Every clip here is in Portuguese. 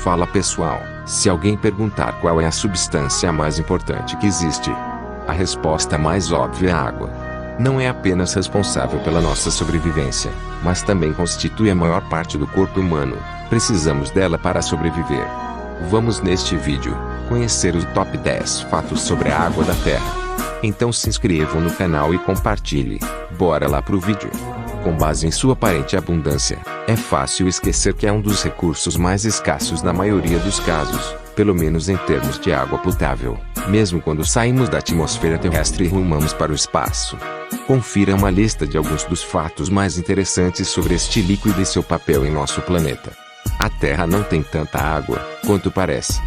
Fala pessoal, se alguém perguntar qual é a substância mais importante que existe, a resposta mais óbvia é a água. Não é apenas responsável pela nossa sobrevivência, mas também constitui a maior parte do corpo humano. Precisamos dela para sobreviver. Vamos neste vídeo conhecer os top 10 fatos sobre a água da Terra. Então se inscrevam no canal e compartilhe. Bora lá pro vídeo. Com base em sua aparente abundância, é fácil esquecer que é um dos recursos mais escassos na maioria dos casos, pelo menos em termos de água potável, mesmo quando saímos da atmosfera terrestre e rumamos para o espaço. Confira uma lista de alguns dos fatos mais interessantes sobre este líquido e seu papel em nosso planeta. A Terra não tem tanta água quanto parece.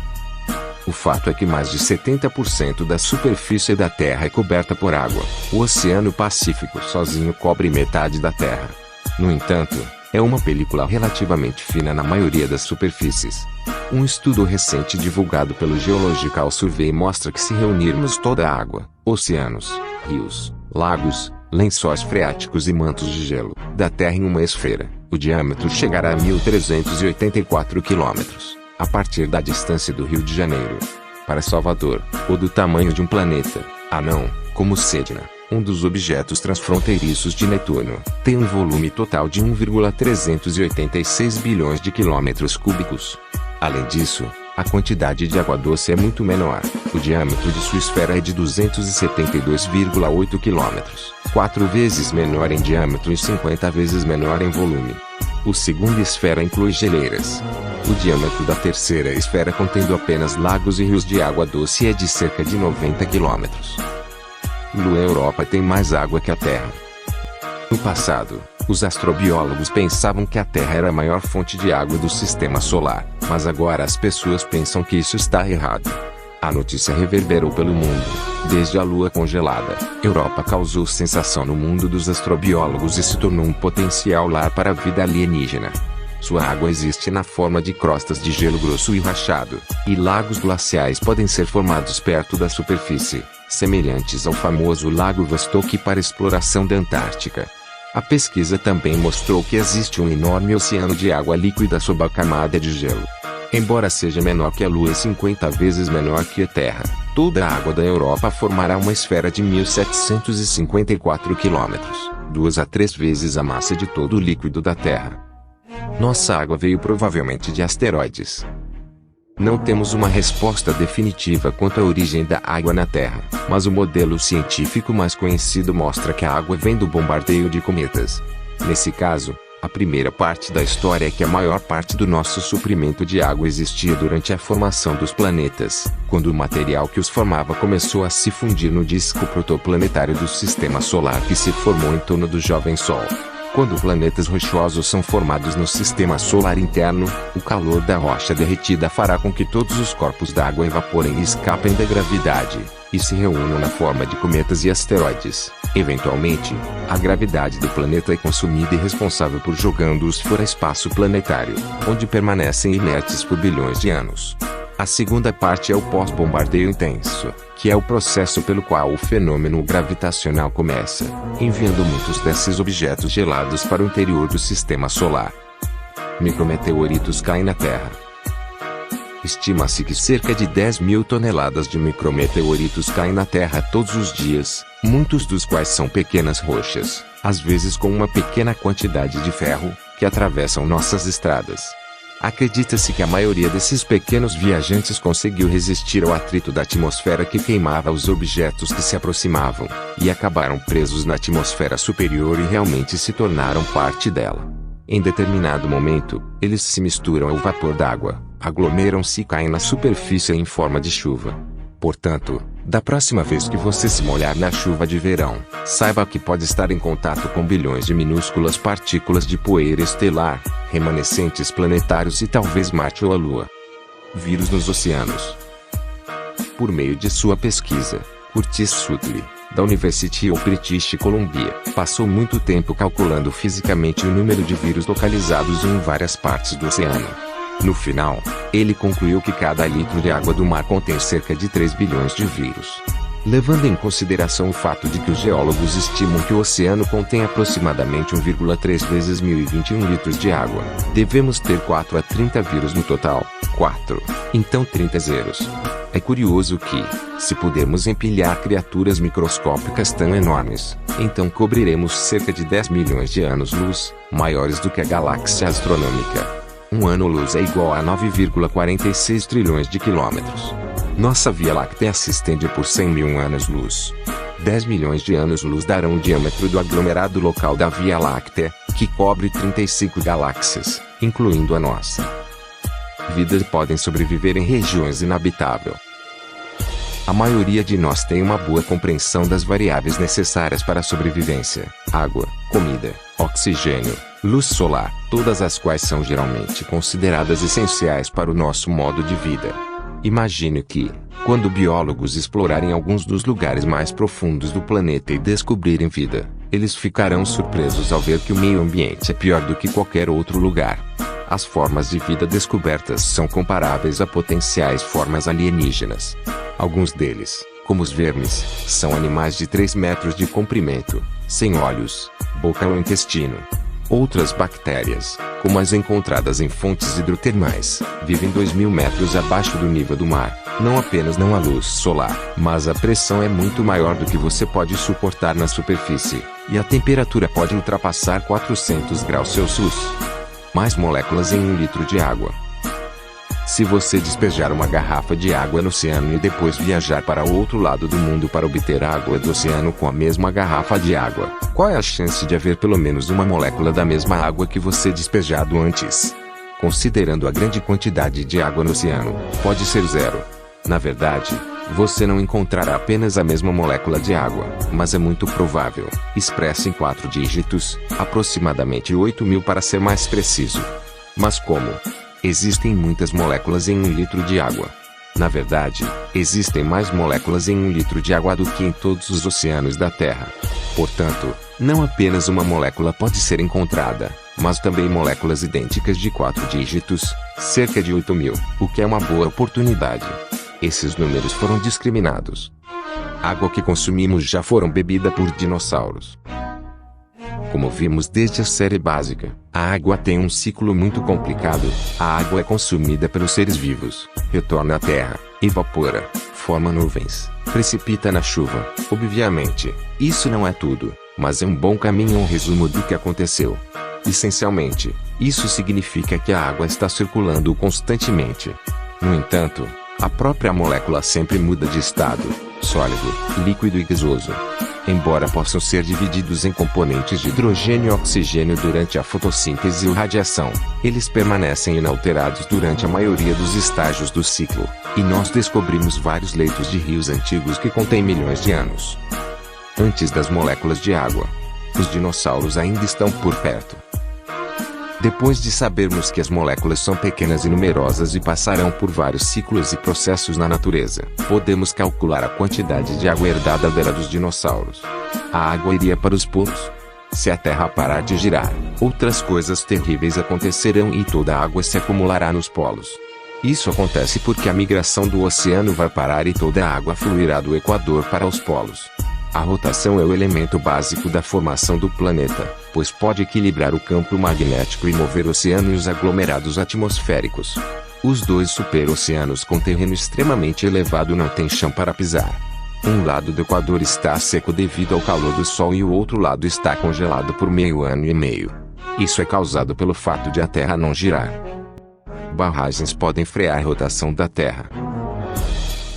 O fato é que mais de 70% da superfície da Terra é coberta por água. O Oceano Pacífico sozinho cobre metade da Terra. No entanto, é uma película relativamente fina na maioria das superfícies. Um estudo recente divulgado pelo Geological Survey mostra que se reunirmos toda a água, oceanos, rios, lagos, lençóis freáticos e mantos de gelo da Terra em uma esfera, o diâmetro chegará a 1.384 quilômetros. A partir da distância do Rio de Janeiro para Salvador, ou do tamanho de um planeta anão, como Sedna, um dos objetos transfronteiriços de Netuno, tem um volume total de 1,386 bilhões de quilômetros cúbicos. Além disso, a quantidade de água doce é muito menor. O diâmetro de sua esfera é de 272,8 quilômetros, 4 vezes menor em diâmetro e 50 vezes menor em volume. O segunda esfera inclui geleiras. O diâmetro da terceira esfera, contendo apenas lagos e rios de água doce, é de cerca de 90 quilômetros. Lua Europa tem mais água que a Terra. No passado, os astrobiólogos pensavam que a Terra era a maior fonte de água do sistema solar, mas agora as pessoas pensam que isso está errado. A notícia reverberou pelo mundo. Desde a Lua congelada, Europa causou sensação no mundo dos astrobiólogos e se tornou um potencial lar para a vida alienígena. Sua água existe na forma de crostas de gelo grosso e rachado, e lagos glaciais podem ser formados perto da superfície, semelhantes ao famoso Lago Vostok para exploração da Antártica. A pesquisa também mostrou que existe um enorme oceano de água líquida sob a camada de gelo. Embora seja menor que a Lua e 50 vezes menor que a Terra, toda a água da Europa formará uma esfera de 1.754 quilômetros, 2 a 3 vezes a massa de todo o líquido da Terra. Nossa água veio provavelmente de asteroides. Não temos uma resposta definitiva quanto à origem da água na Terra, mas o modelo científico mais conhecido mostra que a água vem do bombardeio de cometas. Nesse caso, a primeira parte da história é que a maior parte do nosso suprimento de água existia durante a formação dos planetas, quando o material que os formava começou a se fundir no disco protoplanetário do Sistema Solar que se formou em torno do jovem Sol. Quando planetas rochosos são formados no Sistema Solar interno, o calor da rocha derretida fará com que todos os corpos d'água evaporem e escapem da gravidade, e se reúnam na forma de cometas e asteroides. Eventualmente, a gravidade do planeta é consumida e responsável por jogando-os fora espaço planetário, onde permanecem inertes por bilhões de anos. A segunda parte é o pós-bombardeio intenso, que é o processo pelo qual o fenômeno gravitacional começa, enviando muitos desses objetos gelados para o interior do sistema solar. Micrometeoritos caem na Terra. Estima-se que cerca de 10 mil toneladas de micrometeoritos caem na Terra todos os dias, muitos dos quais são pequenas rochas, às vezes com uma pequena quantidade de ferro, que atravessam nossas estradas. Acredita-se que a maioria desses pequenos viajantes conseguiu resistir ao atrito da atmosfera que queimava os objetos que se aproximavam, e acabaram presos na atmosfera superior e realmente se tornaram parte dela. Em determinado momento, eles se misturam ao vapor d'água, aglomeram-se e caem na superfície em forma de chuva. Portanto, da próxima vez que você se molhar na chuva de verão, saiba que pode estar em contato com bilhões de minúsculas partículas de poeira estelar, remanescentes planetários e talvez Marte ou a Lua. Vírus nos oceanos. Por meio de sua pesquisa, Curtis Sutley, da University of British Columbia, passou muito tempo calculando fisicamente o número de vírus localizados em várias partes do oceano. No final, ele concluiu que cada litro de água do mar contém cerca de 3 bilhões de vírus. Levando em consideração o fato de que os geólogos estimam que o oceano contém aproximadamente 1,3 vezes 1021 litros de água, devemos ter 4 a 30 vírus no total. 4. Então 30 zeros. É curioso que, se pudermos empilhar criaturas microscópicas tão enormes, então cobriremos cerca de 10 milhões de anos-luz, maiores do que a galáxia astronômica. Um ano-luz é igual a 9,46 trilhões de quilômetros. Nossa Via Láctea se estende por 100 mil anos-luz. 10 milhões de anos-luz darão o diâmetro do aglomerado local da Via Láctea, que cobre 35 galáxias, incluindo a nossa. Vidas podem sobreviver em regiões inabitáveis. A maioria de nós tem uma boa compreensão das variáveis necessárias para a sobrevivência: água, comida, oxigênio, luz solar, todas as quais são geralmente consideradas essenciais para o nosso modo de vida. Imagine que, quando biólogos explorarem alguns dos lugares mais profundos do planeta e descobrirem vida, eles ficarão surpresos ao ver que o meio ambiente é pior do que qualquer outro lugar. As formas de vida descobertas são comparáveis a potenciais formas alienígenas. Alguns deles, como os vermes, são animais de 3 metros de comprimento, sem olhos, boca ou intestino. Outras bactérias, como as encontradas em fontes hidrotermais, vivem 2.000 metros abaixo do nível do mar. Não apenas não há luz solar, mas a pressão é muito maior do que você pode suportar na superfície, e a temperatura pode ultrapassar 400 graus Celsius. Mais moléculas em 1 litro de água. Se você despejar uma garrafa de água no oceano e depois viajar para o outro lado do mundo para obter água do oceano com a mesma garrafa de água, qual é a chance de haver pelo menos uma molécula da mesma água que você despejado antes? Considerando a grande quantidade de água no oceano, pode ser 0. Na verdade, você não encontrará apenas a mesma molécula de água, mas é muito provável, expressa em 4 dígitos, aproximadamente 8.000 para ser mais preciso. Mas como? Existem muitas moléculas em 1 litro de água. Na verdade, existem mais moléculas em 1 litro de água do que em todos os oceanos da Terra. Portanto, não apenas uma molécula pode ser encontrada, mas também moléculas idênticas de 4 dígitos, cerca de 8.000, o que é uma boa oportunidade. Esses números foram discriminados. Água que consumimos já foram bebida por dinossauros. Como vimos desde a série básica, a água tem um ciclo muito complicado. A água é consumida pelos seres vivos, retorna à terra, evapora, forma nuvens, precipita na chuva. Obviamente, isso não é tudo, mas é um bom caminho, um resumo do que aconteceu. Essencialmente, isso significa que a água está circulando constantemente. No entanto, a própria molécula sempre muda de estado: sólido, líquido e gasoso. Embora possam ser divididos em componentes de hidrogênio e oxigênio durante a fotossíntese ou radiação, eles permanecem inalterados durante a maioria dos estágios do ciclo, e nós descobrimos vários leitos de rios antigos que contêm milhões de anos. Antes das moléculas de água, os dinossauros ainda estão por perto. Depois de sabermos que as moléculas são pequenas e numerosas e passarão por vários ciclos e processos na natureza, podemos calcular a quantidade de água herdada da era dos dinossauros. A água iria para os polos. Se a Terra parar de girar, outras coisas terríveis acontecerão e toda a água se acumulará nos polos. Isso acontece porque a migração do oceano vai parar e toda a água fluirá do Equador para os polos. A rotação é o elemento básico da formação do planeta, pois pode equilibrar o campo magnético e mover o oceano e os aglomerados atmosféricos. Os dois superoceanos com terreno extremamente elevado não têm chão para pisar. Um lado do Equador está seco devido ao calor do Sol e o outro lado está congelado por meio ano e meio. Isso é causado pelo fato de a Terra não girar. Barragens podem frear a rotação da Terra.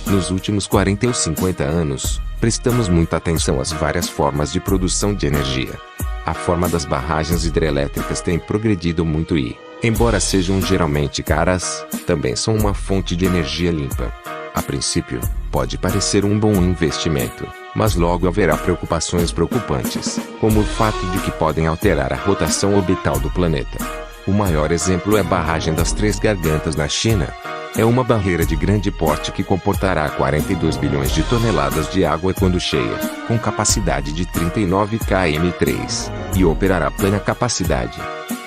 Nos últimos 40 ou 50 anos, prestamos muita atenção às várias formas de produção de energia. A forma das barragens hidrelétricas tem progredido muito e, embora sejam geralmente caras, também são uma fonte de energia limpa. A princípio, pode parecer um bom investimento, mas logo haverá preocupações preocupantes, como o fato de que podem alterar a rotação orbital do planeta. O maior exemplo é a barragem das Três Gargantas na China. É uma barreira de grande porte que comportará 42 bilhões de toneladas de água quando cheia, com capacidade de 39 km3, e operará a plena capacidade.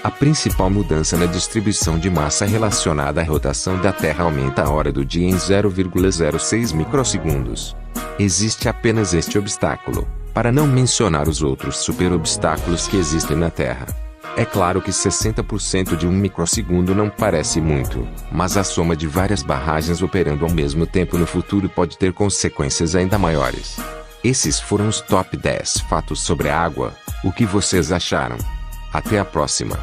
A principal mudança na distribuição de massa relacionada à rotação da Terra aumenta a hora do dia em 0,06 microsegundos. Existe apenas este obstáculo, para não mencionar os outros super obstáculos que existem na Terra. É claro que 60% de um microsegundo não parece muito, mas a soma de várias barragens operando ao mesmo tempo no futuro pode ter consequências ainda maiores. Esses foram os top 10 fatos sobre a água. O que vocês acharam? Até a próxima!